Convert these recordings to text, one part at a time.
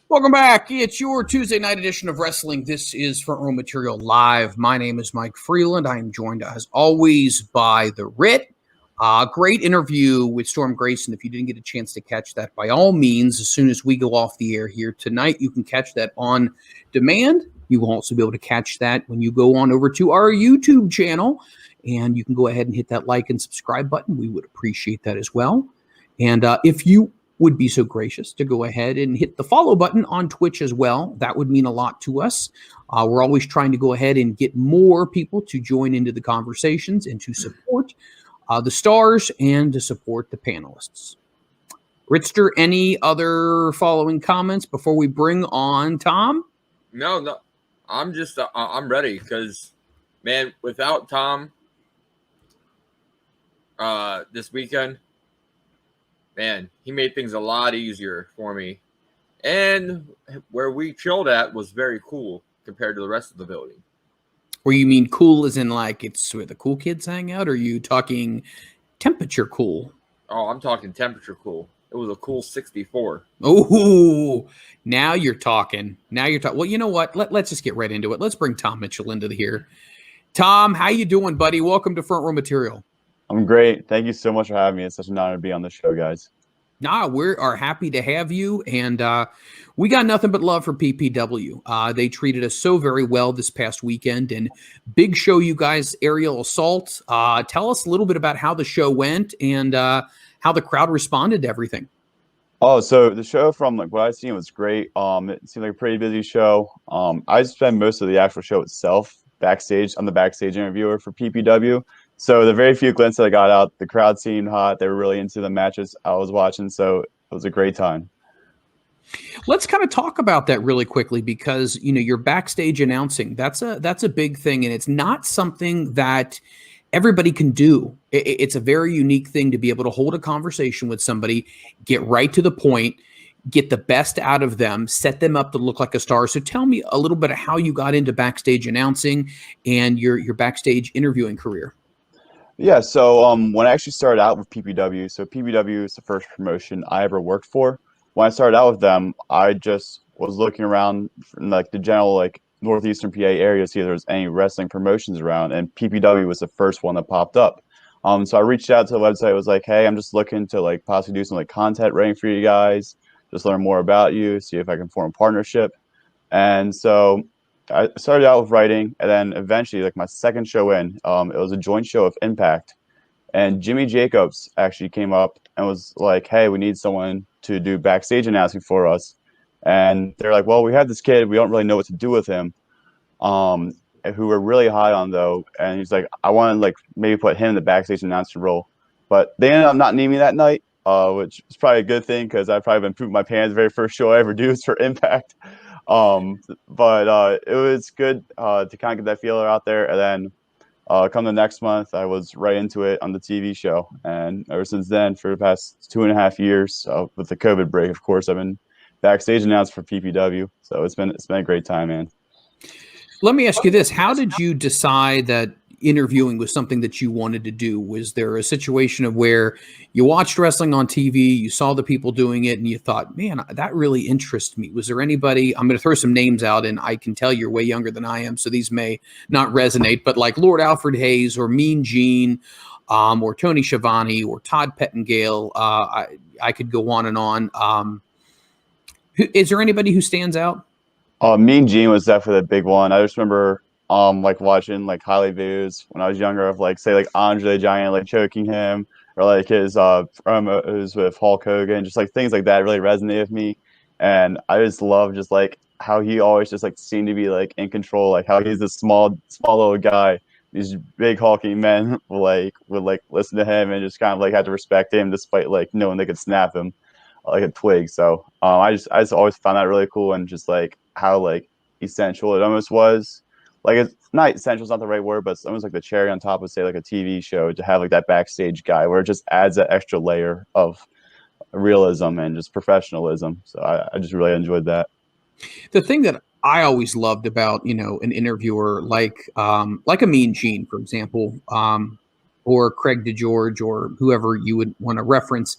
Welcome back. It's your Tuesday night edition of wrestling. This is Front Row Material Live. My name is Mike Freland. I am joined, as always, by the Ritt. Great interview with Storm Grayson. If you didn't get a chance to catch that, by all means, as soon as we go off the air here tonight, you can catch that on demand. You will also be able to catch that when you go on over to our YouTube channel, and you can go ahead and hit that like and subscribe button. We would appreciate that as well. And if you would be so gracious to go ahead and hit the follow button on Twitch as well. That would mean a lot to us. We're always trying to go ahead and get more people to join into the conversations and to support the stars and to support the panelists. Ritster, any other following comments before we bring on Tom? No. I'm just, I'm ready because, man, without Tom this weekend, man, he made things a lot easier for me. And where we chilled at was very cool compared to the rest of the building. Where you mean cool as in like it's where the cool kids hang out? Or are you talking temperature cool? Oh, I'm talking temperature cool. It was a cool 64. Oh, now you're talking. Well, you know what? Let's just get right into it. Let's bring Tom Mitchell into here. Tom, how you doing, buddy? Welcome to Front Row Material. I'm great. Thank you so much for having me. It's such an honor to be on the show, guys. We are happy to have you, and we got nothing but love for PPW. They treated us so very well this past weekend, and big show, you guys, Aerial Assault. Tell us a little bit about how the show went and how the crowd responded to everything. Oh, so the show from like what I've seen was great. It seemed like a pretty busy show. I spent most of the actual show itself backstage. I'm the backstage interviewer for PPW. So the very few glimpses I got out, the crowd seemed hot. They were really into the matches I was watching. So it was a great time. Let's kind of talk about that really quickly because, you know, you're backstage announcing. That's a big thing. And it's not something that everybody can do. It's a very unique thing to be able to hold a conversation with somebody, get right to the point, get the best out of them, set them up to look like a star. So tell me a little bit of how you got into backstage announcing and your backstage interviewing career. Yeah, so when I actually started out with PPW, so PPW is the first promotion I ever worked for. When I started out with them, I just was looking around in like the general like northeastern PA area to see if there was any wrestling promotions around, and PPW was the first one that popped up. So I reached out to the website, was like, hey, I'm just looking to like possibly do some like content writing for you guys, just learn more about you, see if I can form a partnership. And so I started out with writing, and then eventually, like my second show in, it was a joint show of Impact, and Jimmy Jacobs actually came up and was like, "Hey, we need someone to do backstage announcing for us." And they're like, "Well, we have this kid, we don't really know what to do with him," who we're really high on though. And he's like, "I want to like maybe put him in the backstage announcing role," but they ended up not needing me that night, which is probably a good thing because I've probably been pooping my pants. The very first show I ever do is for Impact. But it was good to kind of get that feeler out there. And then come the next month, I was right into it on the TV show. And ever since then, for the past 2.5 years, with the COVID break, of course, I've been backstage announced for PPW. So it's been a great time, man. Let me ask you this. How did you decide that interviewing was something that you wanted to do? Was there a situation of where you watched wrestling on TV, you saw the people doing it, and you thought, man, that really interests me? Was there anybody, I'm going to throw some names out, and I can tell you're way younger than I am, so these may not resonate, but like Lord Alfred Hayes or Mean Gene, or Tony Schiavone or Todd Pettengale, I could go on and on. Is there anybody who stands out? Mean Gene was definitely the big one. I just remember like watching like highlight videos when I was younger of like say like Andre the Giant like choking him, or like his promos with Hulk Hogan, just like things like that really resonated with me. And I just love just like how he always just like seemed to be like in control, like how he's this small little guy. These big hulking men would listen to him and just kind of like had to respect him despite like knowing they could snap him like a twig. So I just always found that really cool, and just like how like essential it almost was. Like it's not essential, it's not the right word, but it's almost like the cherry on top of say like a TV show to have like that backstage guy where it just adds that extra layer of realism and just professionalism. So I just really enjoyed that. The thing that I always loved about, you know, an interviewer like a Mean Gene, for example, or Craig DeGeorge or whoever you would want to reference,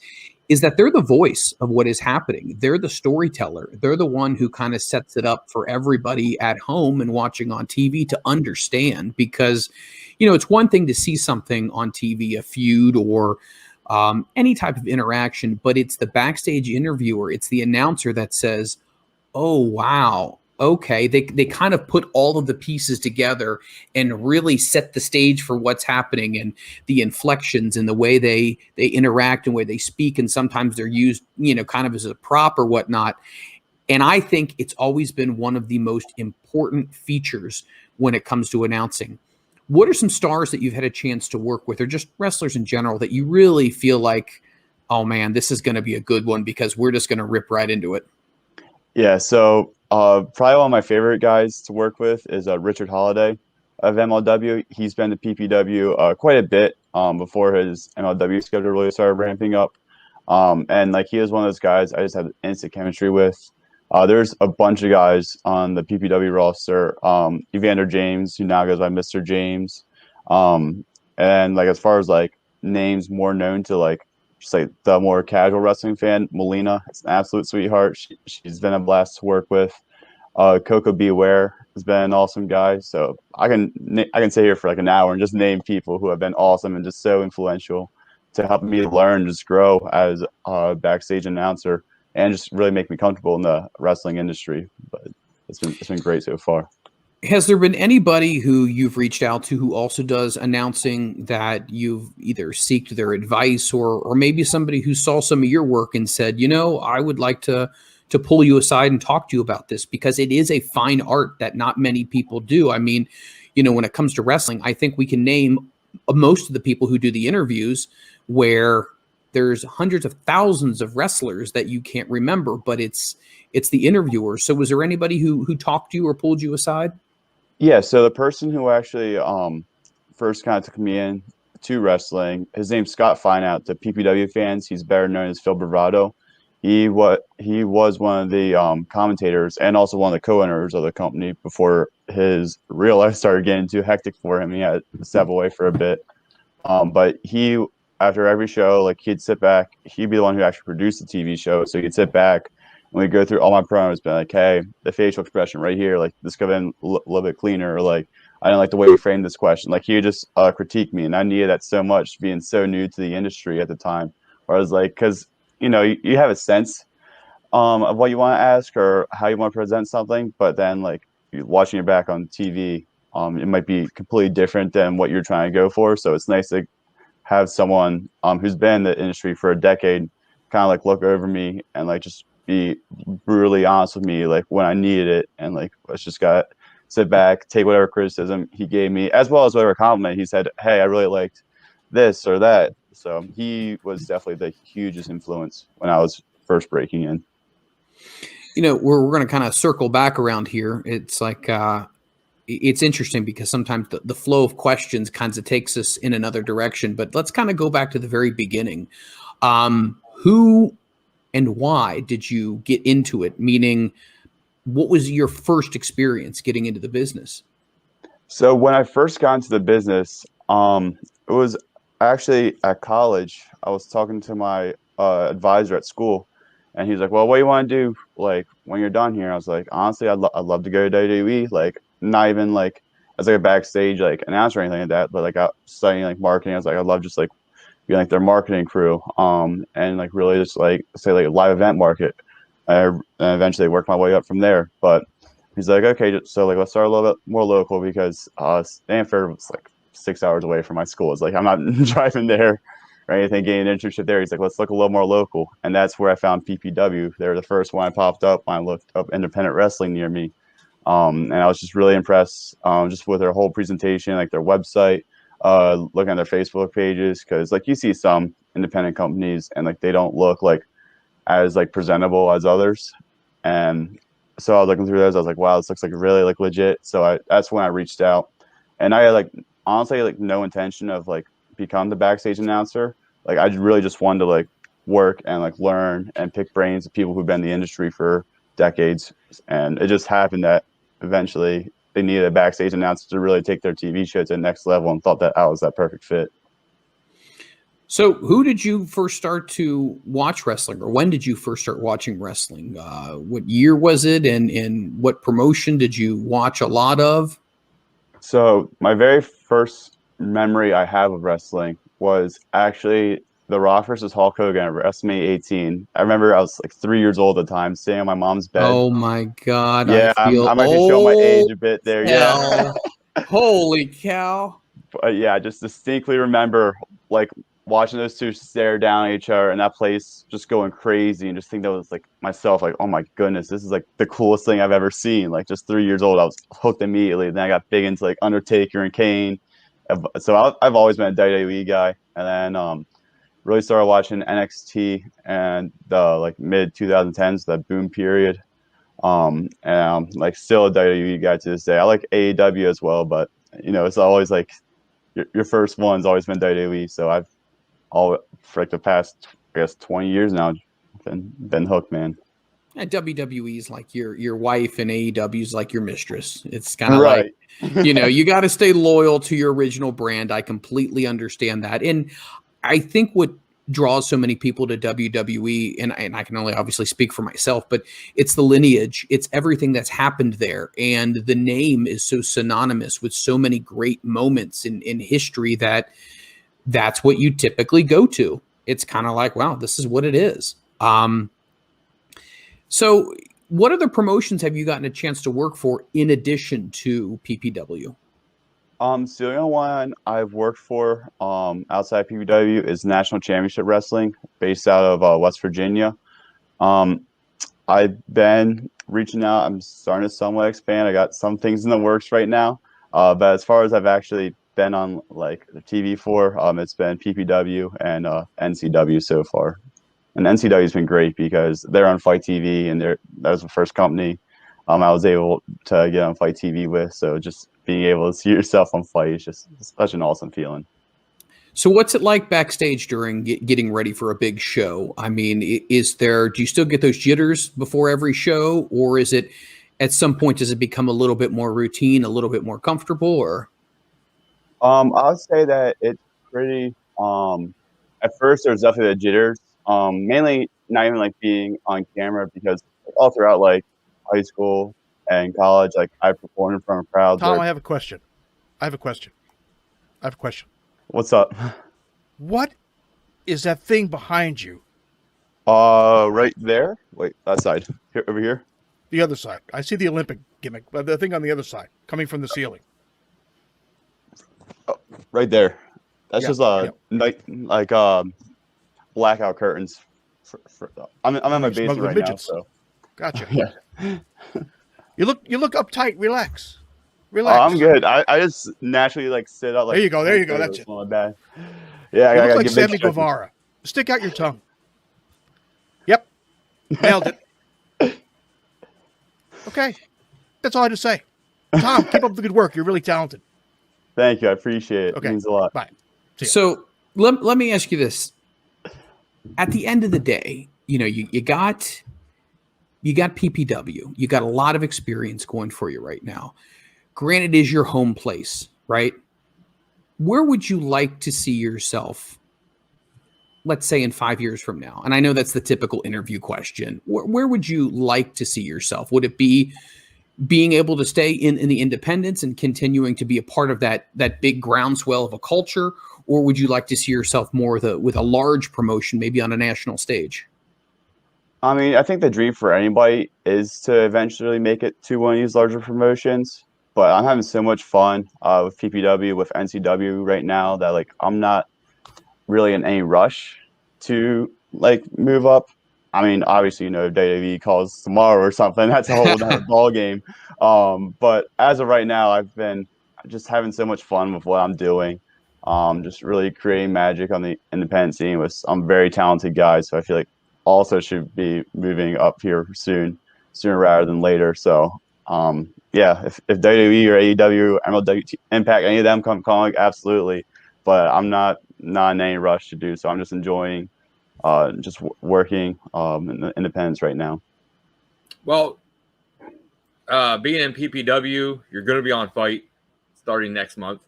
is that they're the voice of what is happening. They're the storyteller. They're the one who kind of sets it up for everybody at home and watching on TV to understand. Because, it's one thing to see something on TV, a feud or any type of interaction, but it's the backstage interviewer, it's the announcer that says, oh, wow. Okay, they kind of put all of the pieces together and really set the stage for what's happening, and the inflections and the way they interact and way they speak, and sometimes they're used, kind of as a prop or whatnot. And I think it's always been one of the most important features when it comes to announcing. What are some stars that you've had a chance to work with, or just wrestlers in general, that you really feel like, oh man, this is going to be a good one because we're just going to rip right into it? Yeah, so probably one of my favorite guys to work with is Richard Holiday of MLW. He's been to PPW quite a bit before his MLW schedule really started ramping up. And like he is one of those guys I just have instant chemistry with. There's a bunch of guys on the PPW roster. Evander James, who now goes by Mr. James. And like as far as like names more known to like just like the more casual wrestling fan, Melina is an absolute sweetheart. She's been a blast to work with. Coco Beware has been an awesome guy. So I can sit here for like an hour and just name people who have been awesome and just so influential to help me learn, just grow as a backstage announcer, and just really make me comfortable in the wrestling industry. But it's been great so far. Has there been anybody who you've reached out to who also does announcing that you've either sought their advice, or maybe somebody who saw some of your work and said, I would like to pull you aside and talk to you about this, because it is a fine art that not many people do. I mean, when it comes to wrestling, I think we can name most of the people who do the interviews, where there's hundreds of thousands of wrestlers that you can't remember, but it's the interviewer. So was there anybody who talked to you or pulled you aside? Yeah, so the person who actually first kind of took me in to wrestling, his name's Scott Fineout. To PPW fans, he's better known as Phil Bravado. He was one of the commentators and also one of the co-owners of the company before his real life started getting too hectic for him. He had to step away for a bit. But he, after every show, like he'd sit back. He'd be the one who actually produced the TV show, so he'd sit back and we'd go through all my promos, be like, "Hey, the facial expression right here, like this could have been a little bit cleaner," or like, "I didn't like the way you framed this question." Like he would just critique me, and I needed that so much, being so new to the industry at the time. Where I was like, because you have a sense of what you want to ask or how you want to present something, but then like watching it back on TV, it might be completely different than what you're trying to go for. So it's nice to have someone who's been in the industry for a decade kind of like look over me and like just be brutally honest with me like when I needed it, and like let's just got sit back, take whatever criticism he gave me as well as whatever compliment he said. Hey, I really liked this or that. So he was definitely the hugest influence when I was first breaking in. We're going to kind of circle back around here. It's like it's interesting because sometimes the flow of questions kind of takes us in another direction. But let's kind of go back to the very beginning. Who and why did you get into it? Meaning, what was your first experience getting into the business? So when I first got into the business, it was actually at college. I was talking to my advisor at school, and he's like, "Well, what do you want to do like when you're done here?" I was like, "Honestly, I'd love to go to WWE. Like, not even like as like a backstage like announcer or anything like that, but like out studying like marketing. I was like, I'd love just like being like their marketing crew, and like really just like say like a live event market. And eventually work my way up from there." But he's like, "Okay, so like let's start a little bit more local because Stanford was like 6 hours away from my school. It's like I'm not driving there or anything, getting an internship there." He's like, "Let's look a little more local," and that's where I found PPW. They were the first one I popped up when I looked up independent wrestling near me, and I was just really impressed, just with their whole presentation, like their website, looking at their Facebook pages, because like you see some independent companies and like they don't look like as like presentable as others, and so I was looking through those. I was like, wow, this looks like really like legit. So that's when I reached out, and I had like honestly like no intention of like become the backstage announcer. Like I really just wanted to like work and like learn and pick brains of people who've been in the industry for decades, and it just happened that eventually they needed a backstage announcer to really take their TV show to the next level, and thought that I was that perfect fit. So, who did you first start to watch wrestling, or when did you first start watching wrestling? What year was it, and what promotion did you watch a lot of? So my very first memory I have of wrestling was actually The Rock versus Hulk Hogan at WrestleMania 18. I remember I was like 3 years old at the time, sitting on my mom's bed. Oh my God, I Yeah, feel I might be showing my age old a bit there. Yeah, hell. Holy cow. but yeah, I just distinctly remember like watching those two stare down at each other and that place just going crazy and just think that was like myself, like, oh my goodness, this is like the coolest thing I've ever seen. Like just 3 years old, I was hooked immediately. Then I got big into like Undertaker and Kane. So I've always been a WWE guy. And then really started watching NXT and the like mid 2010s, that boom period. And I'm like still a WWE guy to this day. I like AEW as well, but it's always like your first one's always been WWE. So I've all for like the past, I guess, 20 years now been hooked, man. And WWE is like your wife, and AEW is like your mistress. It's kind of Right. like, you got to stay loyal to your original brand. I completely understand that. And I think what draws so many people to WWE, and I can only obviously speak for myself, but it's the lineage. It's everything that's happened there. And the name is so synonymous with so many great moments in history that's what you typically go to. It's kind of like, wow, this is what it is. So what other promotions have you gotten a chance to work for in addition to PPW? So the only one I've worked for outside PPW is National Championship Wrestling, based out of West Virginia. Um, I've been reaching out. I'm starting to somewhat expand. I got some things in the works right now. But as far as I've actually been on like the TV for, it's been PPW and NCW so far. And NCW's been great because they're on Fight TV, and that was the first company I was able to get on Fight TV with. So just being able to see yourself on Fight is just such an awesome feeling. So what's it like backstage during getting ready for a big show? I mean, do you still get those jitters before every show, or is it at some point, does it become a little bit more routine, a little bit more comfortable, or? I would say that it's pretty. At first, there's definitely the jitters. Mainly not even like being on camera because all throughout like high school and college, like I performed in front of crowds. Tom, I have a question. What's up? What is that thing behind you? Right there. Wait, that side. Here, over here. The other side. I see the Olympic gimmick, but the thing on the other side, coming from the ceiling. Oh, right there. That's Yeah, just like blackout curtains. I'm in my basement Smuggling right midgets. now. So Gotcha. yeah. You look uptight. Relax. Oh, I'm good. I just naturally like sit up. Like, There you go. That's it. My bad. Yeah, You I look gotta like give Sammy big stretches. Guevara. Stick out your tongue. Yep. Nailed it. Okay. That's all I had to say. Tom, keep up the good work. You're really talented. Thank you. I appreciate it. Okay. It means a lot. Bye. See ya. So let me ask you this. At the end of the day, you got PPW. You got a lot of experience going for you right now. Granted, is your home place, right? Where would you like to see yourself, let's say in 5 years from now? And I know that's the typical interview question. Where would you like to see yourself? Would it be being able to stay in the independents and continuing to be a part of that big groundswell of a culture? Or would you like to see yourself more with a large promotion, maybe on a national stage? I mean, I think the dream for anybody is to eventually make it to one of these larger promotions. But I'm having so much fun with PPW, with NCW right now that like I'm not really in any rush to like move up. I mean, obviously, WWE calls tomorrow or something. That's a whole other ball game. But as of right now, I've been just having so much fun with what I'm doing. Just really creating magic on the independent scene with some very talented guys. So I feel like also should be moving up here sooner rather than later. So yeah, if WWE or AEW, MLW, Impact, any of them come calling, absolutely. But I'm not in any rush to do so. I'm just enjoying just working in the independents right now. Well, being in PPW, you're going to be on Fight starting next month.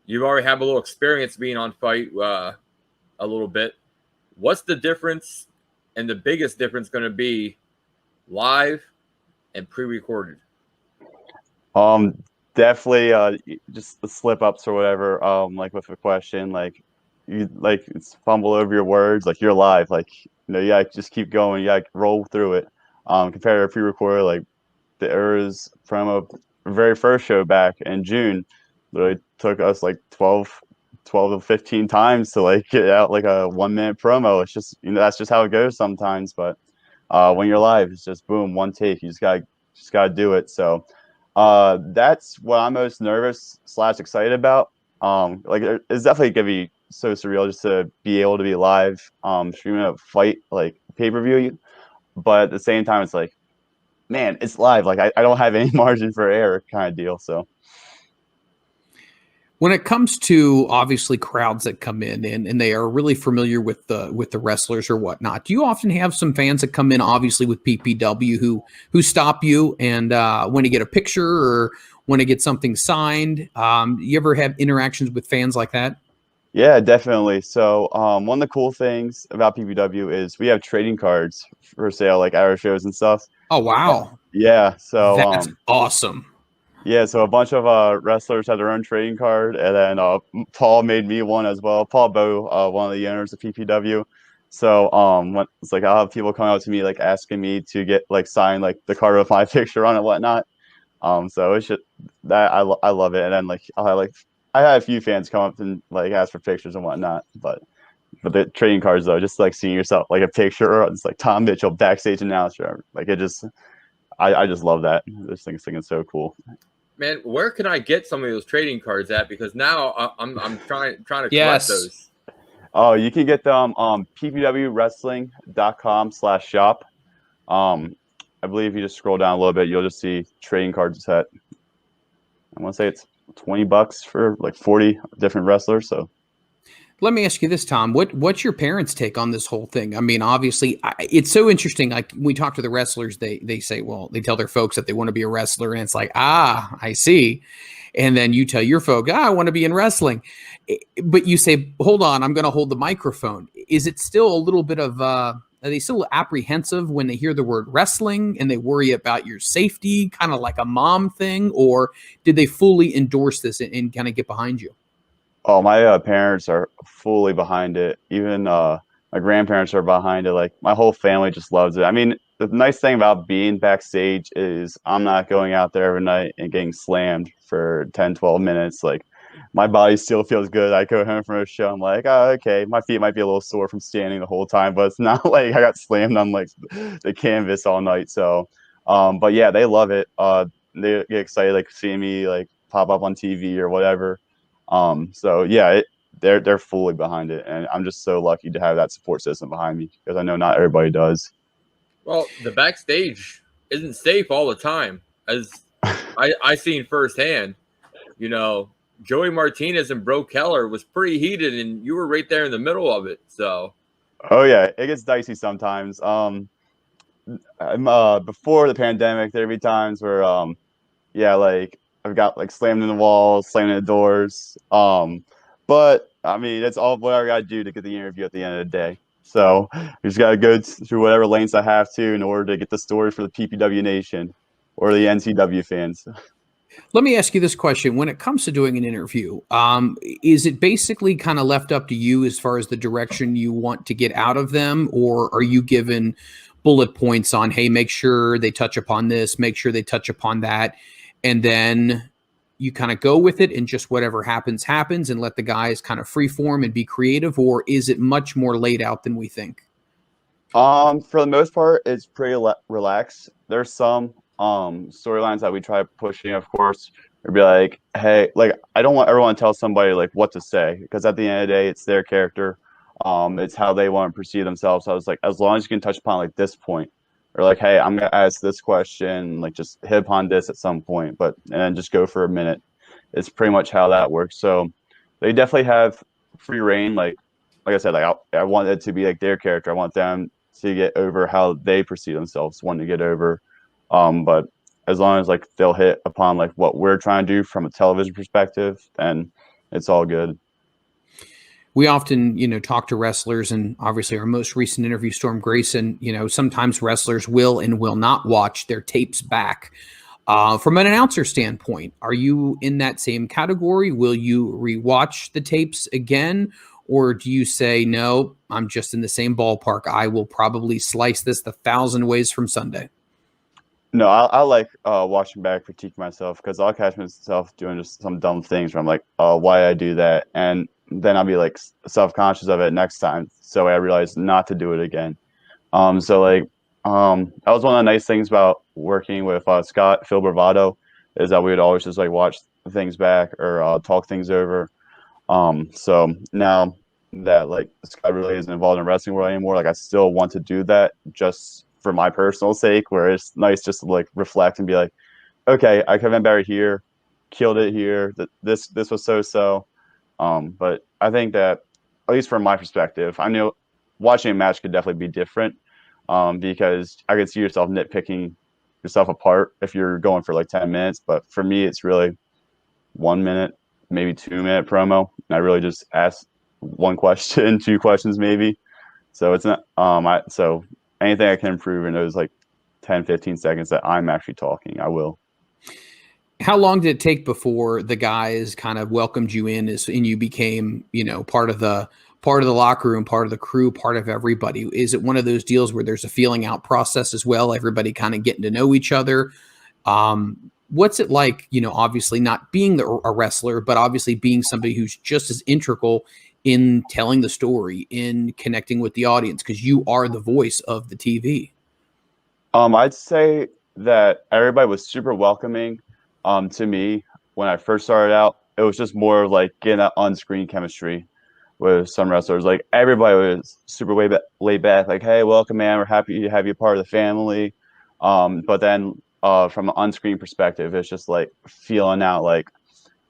You already have a little experience being on Fight a little bit. What's the difference, and the biggest difference going to be live and pre-recorded? Definitely just the slip ups or whatever. Like with a question, like you like it's fumble over your words, like you're live, like you gotta just keep going, you gotta roll through it. Compared to pre-recorded, like the errors from a very first show back in June, literally took us like 12 to 15 times to like get out like a 1 minute promo. It's just that's just how it goes sometimes. But when you're live, it's just boom, one take. You just gotta do it. So that's what I'm most nervous / excited about. Like it's definitely gonna be so surreal just to be able to be live, streaming a fight like pay-per-view. But at the same time, it's like, man, it's live. Like I don't have any margin for error kind of deal. So when it comes to obviously crowds that come in and they are really familiar with the wrestlers or whatnot, do you often have some fans that come in obviously with PPW who stop you and want to get a picture or want to get something signed? You ever have interactions with fans like that? yeah, definitely. So one of the cool things about PPW is we have trading cards for sale, like at our shows and stuff. Oh wow, Yeah. So that's awesome. yeah, so a bunch of wrestlers had their own trading card, and then Paul made me one as well. Paul Bow, one of the owners of PPW. So it's like I'll have people come out to me like asking me to get like sign like the card with my picture on it and whatnot. So it's just that I love it, and then like I had a few fans come up and like ask for pictures and whatnot, but the trading cards though, just like seeing yourself like a picture, or it's like Tom Mitchell backstage announcer, like it just I just love that. This thing is so cool. Man, where can I get some of those trading cards at? Because now I'm trying to collect Yes. those. Oh, you can get them on ppwwrestling.com/shop. I believe you just scroll down a little bit, you'll just see trading cards set. I want to say it's $20 for like 40 different wrestlers. So Let me ask you this, Tom. What's your parents' take on this whole thing? I mean, obviously, it's so interesting. Like when we talk to the wrestlers, they say, well, they tell their folks that they want to be a wrestler, and it's like, I see. And then you tell your folk, I want to be in wrestling. But you say, hold on, I'm going to hold the microphone. Is it still a little bit of, are they still apprehensive when they hear the word wrestling and they worry about your safety, kind of like a mom thing? Or did they fully endorse this and kind of get behind you? oh, my parents are fully behind it. Even my grandparents are behind it. Like my whole family just loves it. I mean, the nice thing about being backstage is I'm not going out there every night and getting slammed for 10, 12 minutes. Like my body still feels good. I go home from a show, I'm like, oh, okay, my feet might be a little sore from standing the whole time, but it's not like I got slammed on like the canvas all night. So, but yeah, they love it. They get excited like seeing me like pop up on TV or whatever. So yeah, they're fully behind it, and I'm just so lucky to have that support system behind me because I know not everybody does. Well, the backstage isn't safe all the time, as I seen firsthand. You know, Joey Martinez and Bro Keller was pretty heated, and you were right there in the middle of it. So, Oh yeah, it gets dicey sometimes. Before the pandemic, there'd be times where yeah, like I've got like slammed in the walls, slammed in the doors. But I mean, it's all what I got to do to get the interview at the end of the day. So you just got to go through whatever lanes I have to in order to get the story for the PPW Nation or the NCW fans. Let me ask you this question. When it comes to doing an interview, is it basically kind of left up to you as far as the direction you want to get out of them? Or are you given bullet points on, hey, make sure they touch upon this, make sure they touch upon that, and then you kind of go with it and just whatever happens, happens and let the guys kind of freeform and be creative? Or is it much more laid out than we think? For the most part, it's pretty relaxed. There's some storylines that we try pushing, of course. Or be like, hey, like I don't want everyone to tell somebody like what to say because at the end of the day, it's their character. It's how they want to perceive themselves. So I was like, as long as you can touch upon like this point, or like, hey, I'm gonna ask this question, like just hit upon this at some point, but and then just go for a minute. It's pretty much how that works. So they definitely have free reign. Like I said, like I want it to be like their character. I want them to get over how they perceive themselves, wanting to get over. But as long as like they'll hit upon like what we're trying to do from a television perspective, then it's all good. We often, talk to wrestlers, and obviously our most recent interview, Storm Grayson, sometimes wrestlers will and will not watch their tapes back. From an announcer standpoint, are you in that same category? Will you rewatch the tapes again? Or do you say, no, I'm just in the same ballpark. I will probably slice this 1,000 ways from Sunday. No, I like watching back, critique myself, because I'll catch myself doing just some dumb things where I'm like, why did I do that? And then I'll be like self-conscious of it next time. So I realize not to do it again. So like, that was one of the nice things about working with Scott, Phil Bravado, is that we would always just like watch things back or talk things over. So now that like Scott really isn't involved in wrestling world anymore, like I still want to do that just for my personal sake, where it's nice just to like reflect and be like, okay, I could have been better here, killed it here. This was so. But I think that, at least from my perspective, I know watching a match could definitely be different, because I could see yourself nitpicking yourself apart if you're going for like 10 minutes. But for me, it's really 1 minute, maybe 2 minute promo. And I really just ask one question, two questions maybe. So it's not, so anything I can improve in those like 10, 15 seconds that I'm actually talking, I will. How long did it take before the guys kind of welcomed you in and you became, part of the locker room, part of the crew, part of everybody? Is it one of those deals where there's a feeling out process as well? Everybody kind of getting to know each other. What's it like, obviously not being a wrestler, but obviously being somebody who's just as integral in telling the story, in connecting with the audience, because you are the voice of the TV? I'd say that everybody was super welcoming. To me, when I first started out, it was just more like getting that on-screen chemistry with some wrestlers. Like everybody was super laid back, like, "Hey, welcome, man. We're happy to have you part of the family." But then from an on-screen perspective, it's just like feeling out like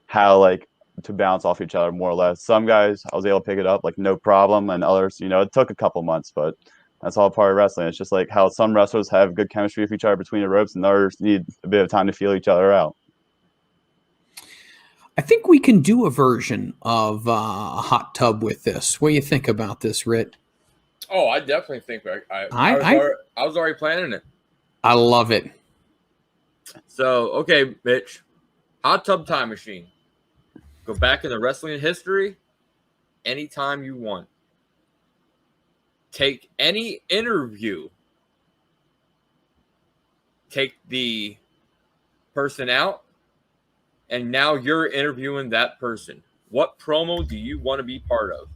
how like to bounce off each other more or less. Some guys I was able to pick it up like no problem, and others, it took a couple months, but that's all part of wrestling. It's just like how some wrestlers have good chemistry with each other between the ropes, and others need a bit of time to feel each other out. I think we can do a version of a hot tub with this. What do you think about this, Ritt? Oh, I definitely think I was already planning it. I love it. So, okay, Mitch, hot tub time machine. Go back in the wrestling history anytime you want. Take any interview. Take the person out. And now you're interviewing that person. What promo do you want to be part of?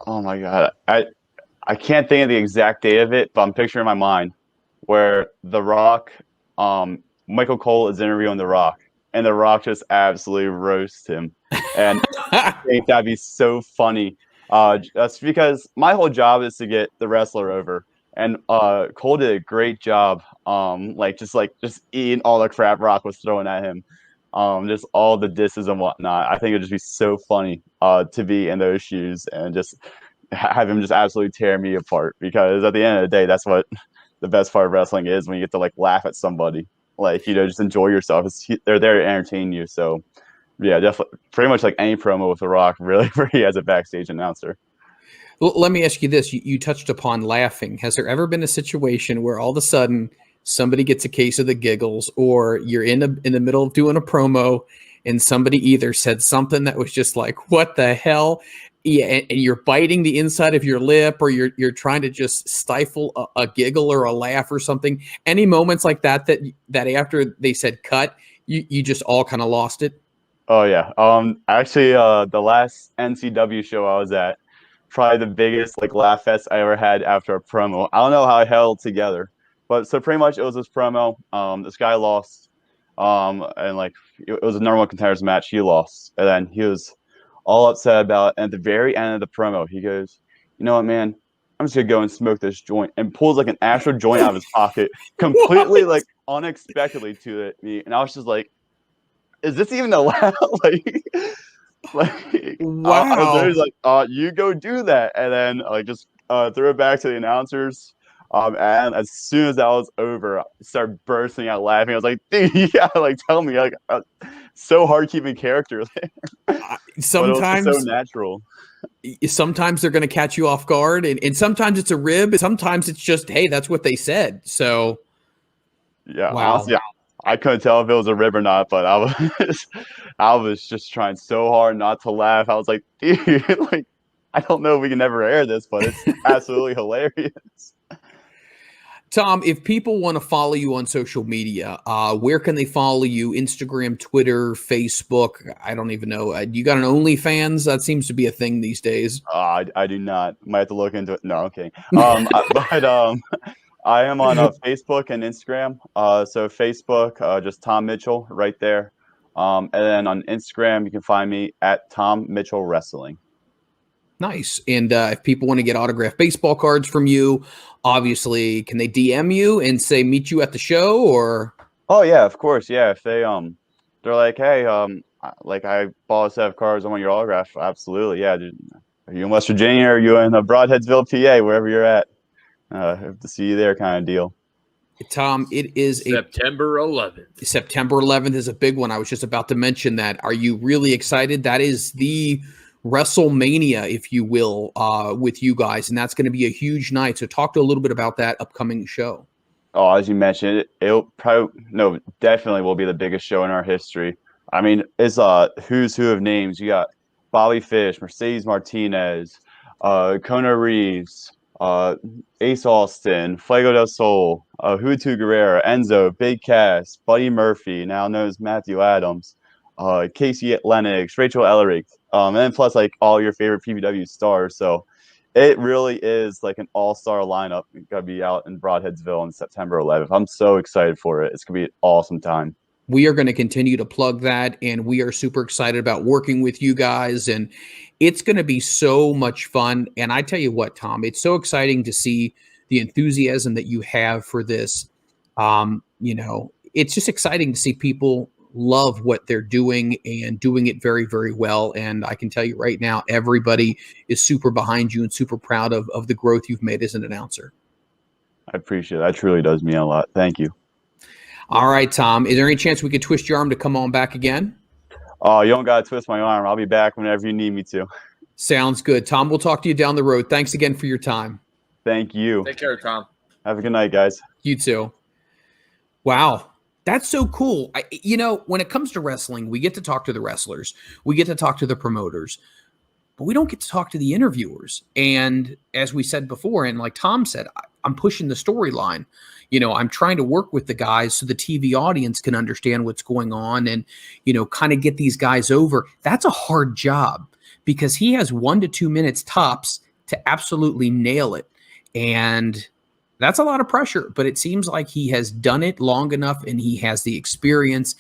Oh my God. I can't think of the exact date of it, but I'm picturing in my mind where The Rock, Michael Cole is interviewing The Rock, and The Rock just absolutely roasts him. And I think that'd be so funny. That's because my whole job is to get the wrestler over. And Cole did a great job, just eating all the crap Rock was throwing at him, just all the disses and whatnot. I think it'd just be so funny to be in those shoes and just have him just absolutely tear me apart. Because at the end of the day, that's what the best part of wrestling is, when you get to like laugh at somebody, like just enjoy yourself. They're there to entertain you. So yeah, definitely, pretty much like any promo with The Rock, really, where he has a backstage announcer. Well, let me ask you this. You touched upon laughing. Has there ever been a situation where all of a sudden somebody gets a case of the giggles, or you're in the middle of doing a promo and somebody either said something that was just like, what the hell? Yeah, and you're biting the inside of your lip, or you're trying to just stifle a giggle or a laugh or something. Any moments like that after they said cut, you just all kind of lost it? Oh yeah. Actually, the last NCW show I was at, probably the biggest like laugh fest I ever had after a promo. I don't know how I held together, but so pretty much it was this promo. This guy lost, and like it was a normal contenders match. He lost, and then he was all upset about it. And at the very end of the promo, he goes, "You know what, man? I'm just gonna go and smoke this joint," and pulls like an actual joint out of his pocket, completely like unexpectedly to me. And I was just like, "Is this even allowed?" Wow. I was literally like, you go do that. And then just threw it back to the announcers. And as soon as that was over, I started bursting out laughing. I was like, dude, you gotta like tell me, like so hard keeping character there, but it was just so Sometimes natural. they're going to catch you off guard, and sometimes it's a rib, and sometimes it's just, hey, that's what they said. So Yeah, wow. honestly, I couldn't tell if it was a rib or not, but I was just trying so hard not to laugh. I was like, dude, like, I don't know if we can ever air this, but it's absolutely hilarious. Tom, if people want to follow you on social media, where can they follow you? Instagram, Twitter, Facebook? I don't even know. You got an OnlyFans? That seems to be a thing these days. I do not. Might have to look into it. No, okay. But I am on Facebook and Instagram. So Facebook, just Tom Mitchell right there. And then on Instagram, you can find me at Tom Mitchell Wrestling. Nice. And if people want to get autographed baseball cards from you, obviously, can they DM you and say meet you at the show? Or Oh yeah, of course. Yeah, if they're like, hey, like I bought a set of cards, I want your autograph. Absolutely, yeah. Dude. Are you in West Virginia? Or are you in Broadheadsville, PA, wherever you're at? Hope to see you there, kind of deal. Tom, it is September 11th. September 11th is a big one. I was just about to mention that. Are you really excited? That is the WrestleMania, if you will, with you guys, and that's going to be a huge night. So talk to a little bit about that upcoming show. Oh, as you mentioned, definitely will be the biggest show in our history. I mean, it's who's who of names. You got Bobby Fish, Mercedes Martinez, Kona Reeves, Ace Austin, Fuego del Sol, Hutu Guerrero, Enzo, Big Cass, Buddy Murphy, now known as Matthew Adams, Casey Lennox, Rachel Ellerick, and then plus like all your favorite PPW stars. So it really is like an all-star lineup. It's gonna be out in Broadheadsville on September 11th. I'm so excited for it. It's gonna be an awesome time. We are going to continue to plug that, and we are super excited about working with you guys, and it's going to be so much fun. And I tell you what, Tom, it's so exciting to see the enthusiasm that you have for this. It's just exciting to see people love what they're doing and doing it very, very well. And I can tell you right now, everybody is super behind you and super proud of the growth you've made as an announcer. I appreciate it. That truly does mean a lot. Thank you. All right, Tom, is there any chance we could twist your arm to come on back again? Oh, you don't got to twist my arm. I'll be back whenever you need me to. Sounds good. Tom, we'll talk to you down the road. Thanks again for your time. Thank you. Take care, Tom. Have a good night, guys. You too. Wow. That's so cool. When it comes to wrestling, we get to talk to the wrestlers. We get to talk to the promoters. But we don't get to talk to the interviewers. And as we said before, and like Tom said, I'm pushing the storyline. I'm trying to work with the guys so the TV audience can understand what's going on and, kind of get these guys over. That's a hard job because he has 1 to 2 minutes tops to absolutely nail it. And that's a lot of pressure, but it seems like he has done it long enough and he has the experience.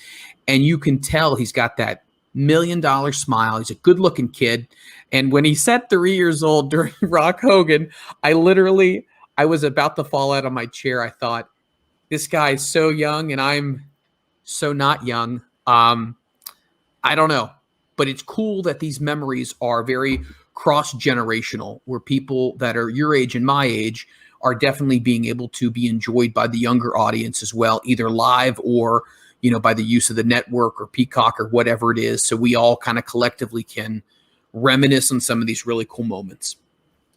And you can tell he's got that $1 million smile. He's a good looking kid. And when he said 3 years old during Rock Hogan, I was about to fall out of my chair. I thought, this guy is so young and I'm so not young. I don't know, but it's cool that these memories are very cross-generational, where people that are your age and my age are definitely being able to be enjoyed by the younger audience as well, either live or, by the use of the network or Peacock or whatever it is. So we all kind of collectively can reminisce on some of these really cool moments.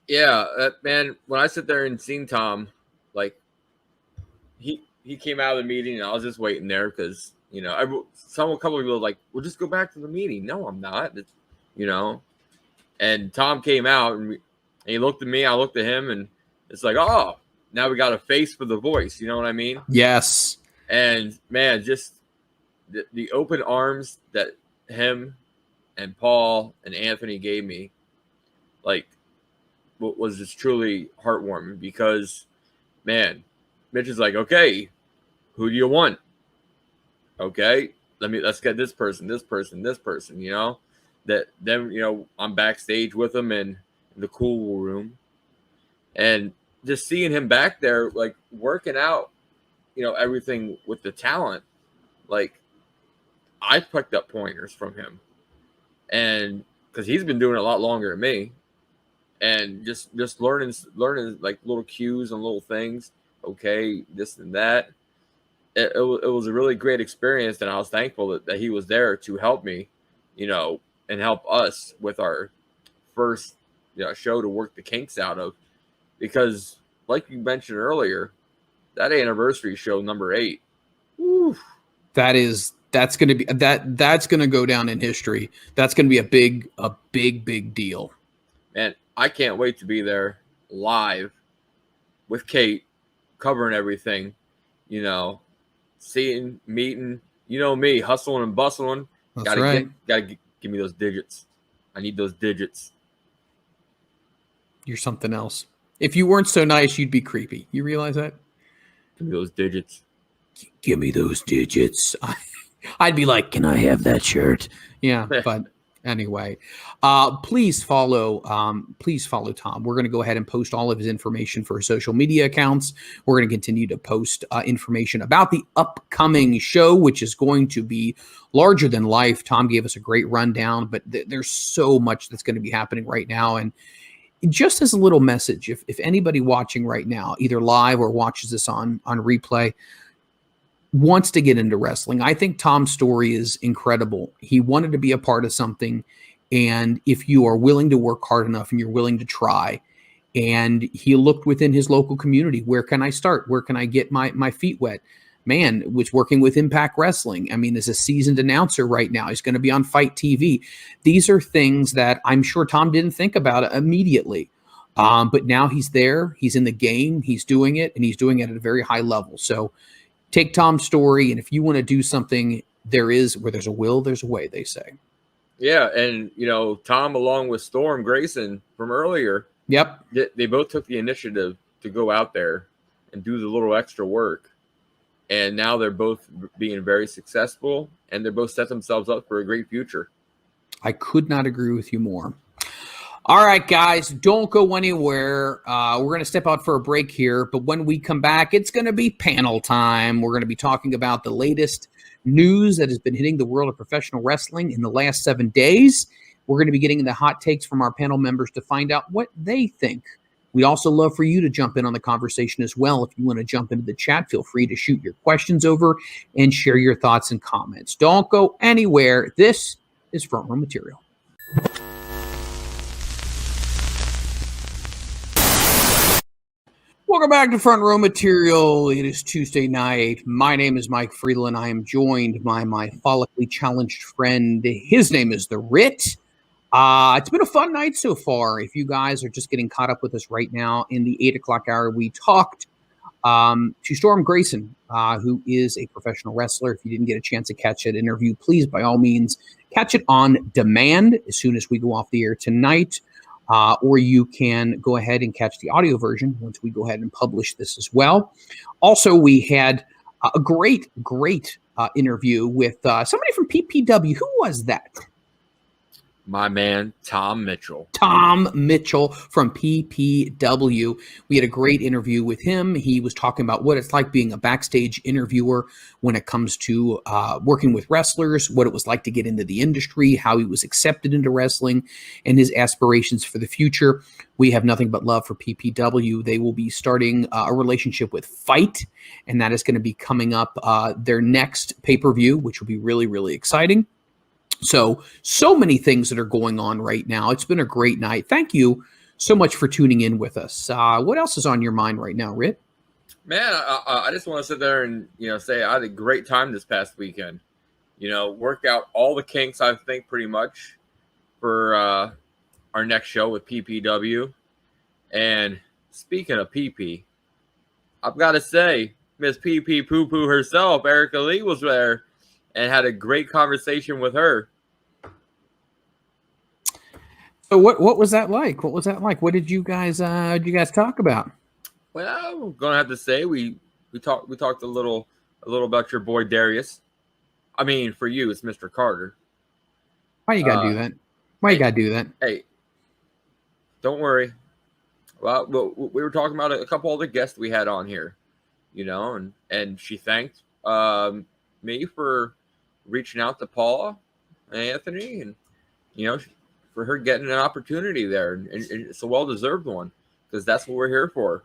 Yeah, man, when I sit there and seen Tom, like, he came out of the meeting and I was just waiting there because, a couple of people were like, well, just go back to the meeting. No, I'm not, And Tom came out and he looked at me, I looked at him, and it's like, oh, now we got a face for the voice. You know what I mean? Yes. And, man, just the open arms that him and Paul and Anthony gave me, like, was just truly heartwarming because, man, Mitch is like, okay, who do you want? Okay, let's get this person. That then I'm backstage with him in the cool room, and just seeing him back there, like working out, everything with the talent. Like, I picked up pointers from him, and because he's been doing it a lot longer than me. And just learning like little cues and little things. Okay, this and that. it was a really great experience, and I was thankful that he was there to help me, and help us with our first show to work the kinks out of. Because, like you mentioned earlier, that anniversary show number 8, whew, that's going to go down in history. That's going to be a big deal. man, I can't wait to be there live with Kate, covering everything, seeing, meeting, me, hustling and bustling. That's right. Gotta give me those digits. I need those digits. You're something else. If you weren't so nice, you'd be creepy. You realize that? Give me those digits. Give me those digits. I'd be like, can I have that shirt? Yeah, but anyway, please follow Tom. We're going to go ahead and post all of his information for his social media accounts. We're going to continue to post information about the upcoming show, which is going to be larger than life. Tom gave us a great rundown, but there's so much that's going to be happening right now. And just as a little message, if anybody watching right now, either live or watches this on replay, wants to get into wrestling, I think Tom's story is incredible. He wanted to be a part of something, and if you are willing to work hard enough and you're willing to try, and he looked within his local community, where can I start? Where can I get my feet wet? Man, was working with Impact Wrestling. I mean, as a seasoned announcer right now, he's going to be on Fight TV. These are things that I'm sure Tom didn't think about immediately. But now he's there, he's in the game, he's doing it, and he's doing it at a very high level. So take Tom's story, and if you want to do something, where there's a will, there's a way, they say. Yeah, and Tom, along with Storm Grayson from earlier, yep, they both took the initiative to go out there and do the little extra work. And now they're both being very successful, and they're both set themselves up for a great future. I could not agree with you more. All right, guys, don't go anywhere. We're going to step out for a break here, but when we come back, it's going to be panel time. We're going to be talking about the latest news that has been hitting the world of professional wrestling in the last 7 days. We're going to be getting the hot takes from our panel members to find out what they think. We'd also love for you to jump in on the conversation as well. If you want to jump into the chat, feel free to shoot your questions over and share your thoughts and comments. Don't go anywhere. This is Front Row Material. Welcome back to Front Row Material. It is Tuesday night. My name is Mike Freland. I am joined by my follically challenged friend. His name is the Ritt. It's been a fun night so far. If you guys are just getting caught up with us right now, in the 8 o'clock hour, we talked to Storm Grayson, who is a professional wrestler. If you didn't get a chance to catch that interview, please, by all means, catch it on demand as soon as we go off the air tonight. Or you can go ahead and catch the audio version once we go ahead and publish this as well. Also, we had a great interview with somebody from PPW. Who was that? My man, Tom Mitchell. Tom Mitchell from PPW. We had a great interview with him. He was talking about what it's like being a backstage interviewer when it comes to working with wrestlers, what it was like to get into the industry, how he was accepted into wrestling, and his aspirations for the future. We have nothing but love for PPW. They will be starting a relationship with Fight, and that is going to be coming up their next pay-per-view, which will be really, really exciting. So many things that are going on right now. It's been a great night. Thank you so much for tuning in with us. What else is on your mind right now, Ritt? Man, I just want to sit there and, say I had a great time this past weekend. Work out all the kinks, I think, pretty much for our next show with PPW. And speaking of PP, I've got to say, Miss PP Poo Poo herself, Erica Lee, was there and had a great conversation with her. So what was that like? What was that like? What did you guys talk about? Well, I'm gonna have to say we talked a little about your boy Darius. I mean, for you, it's Mr. Carter. Why you gotta do that? Why you gotta do that? Hey, don't worry. Well, we were talking about a couple other guests we had on here, and she thanked me for reaching out to Paula and Anthony, and for her getting an opportunity there, and it's a well-deserved one, because that's what we're here for.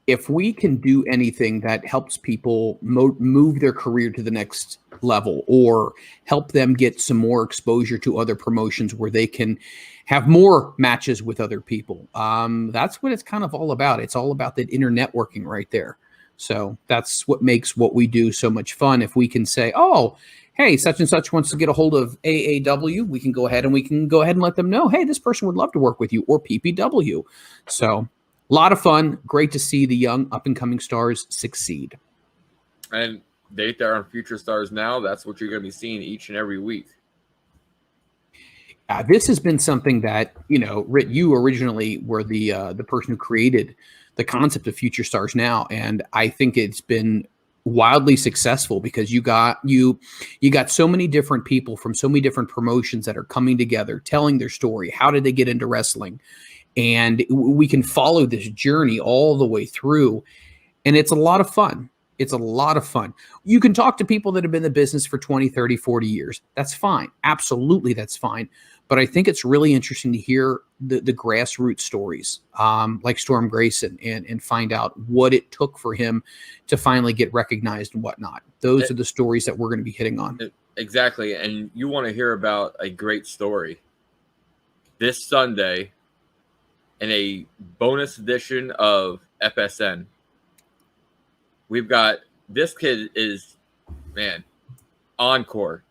if we can do anything that helps people move their career to the next level or help them get some more exposure to other promotions where they can have more matches with other people, that's what it's kind of all about. It's all about that inner networking right there. So that's what makes what we do so much fun. If we can say, oh, hey, such and such wants to get a hold of AAW, we can go ahead and let them know, hey, this person would love to work with you, or PPW. So a lot of fun. Great to see the young up-and-coming stars succeed. And they're on Future Stars now. That's what you're going to be seeing each and every week. This has been something that, Ritt, you originally were the person who created the concept of Future Stars Now, and I think it's been wildly successful because you got so many different people from so many different promotions that are coming together, telling their story. How did they get into wrestling? And we can follow this journey all the way through, and it's a lot of fun. It's a lot of fun. You can talk to people that have been in the business for 20, 30, 40 years. That's fine. Absolutely, that's fine. But I think it's really interesting to hear the grassroots stories, like Storm Grayson, and find out what it took for him to finally get recognized and whatnot. Those are the stories that we're going to be hitting on. Exactly. And you want to hear about a great story. This Sunday, in a bonus edition of FSN, we've got this kid is, man, Encore.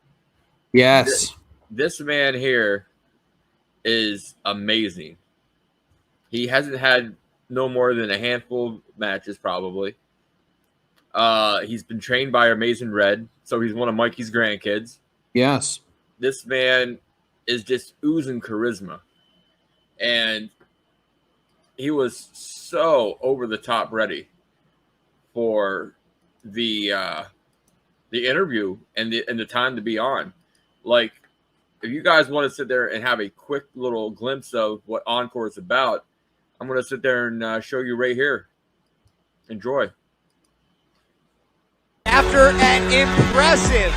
Yes. This man here is amazing. He hasn't had no more than a handful of matches, probably. He's been trained by Amazing Red, so he's one of Mikey's grandkids. Yes. This man is just oozing charisma. And he was so over the top ready for the interview and the time to be on. Like, if you guys want to sit there and have a quick little glimpse of what Encore is about, I'm going to sit there and show you right here. Enjoy. After an impressive,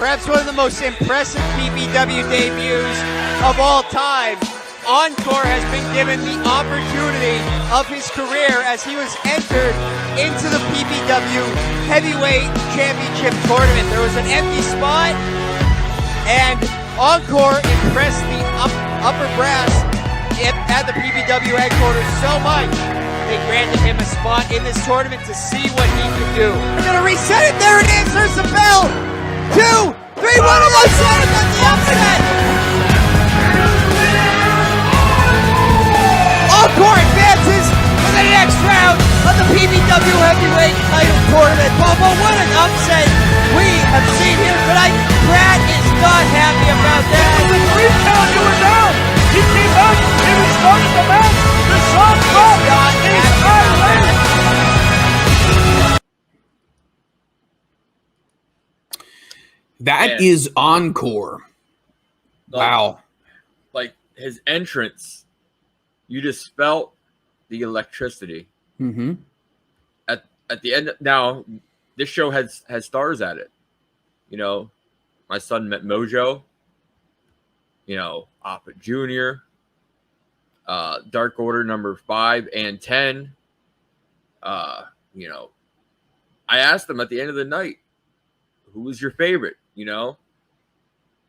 perhaps one of the most impressive PPW debuts of all time, Encore has been given the opportunity of his career as he was entered into the PPW Heavyweight Championship Tournament. There was an empty spot, and Encore impressed the upper brass at the PPW headquarters so much, they granted him a spot in this tournament to see what he could do. We're going to reset it. There it is. There's the bell. 2, 3, 1, and let's set it at the upset. Encore advances to the next round of the PPW Heavyweight Title Tournament. But what an upset we have seen here tonight. Brad is not happy about that. With a 3 count, you were down. He came back. He restarted the match. The song dropped. He's irate. That is Encore. Wow. Like his entrance, you just felt the electricity. Mm-hmm. At the end, now this show has stars at it. My son met Mojo. Oppa Jr., Dark Order number 5 and 10. I asked him at the end of the night, who was your favorite?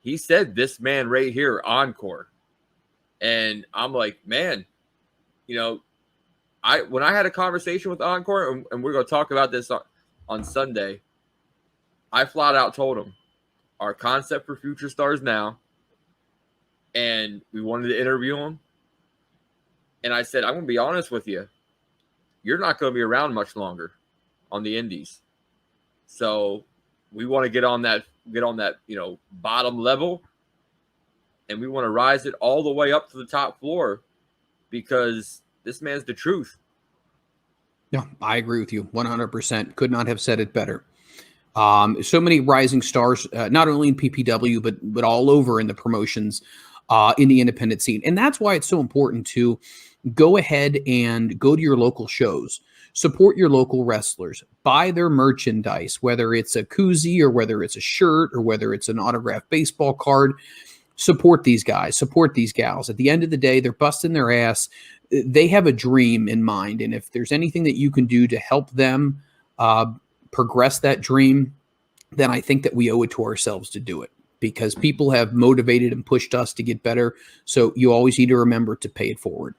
He said this man right here, Encore. And I'm like, man, when I had a conversation with Encore, and we're going to talk about this on Sunday, I flat out told him our concept for Future Stars Now, and we wanted to interview him. And I said, I'm going to be honest with you. You're not going to be around much longer on the indies. So we want to get on that, bottom level. And we want to rise it all the way up to the top floor because this man's the truth. Yeah, I agree with you 100%. Could not have said it better. So many rising stars, not only in PPW, but all over in the promotions, in the independent scene. And that's why it's so important to go ahead and go to your local shows, support your local wrestlers, buy their merchandise, whether it's a koozie or whether it's a shirt or whether it's an autographed baseball card. support these guys, support these gals. At the end of the day, they're busting their ass. They have a dream in mind. And if there's anything that you can do to help them progress that dream, then I think that we owe it to ourselves to do it, because people have motivated and pushed us to get better. So you always need to remember to pay it forward.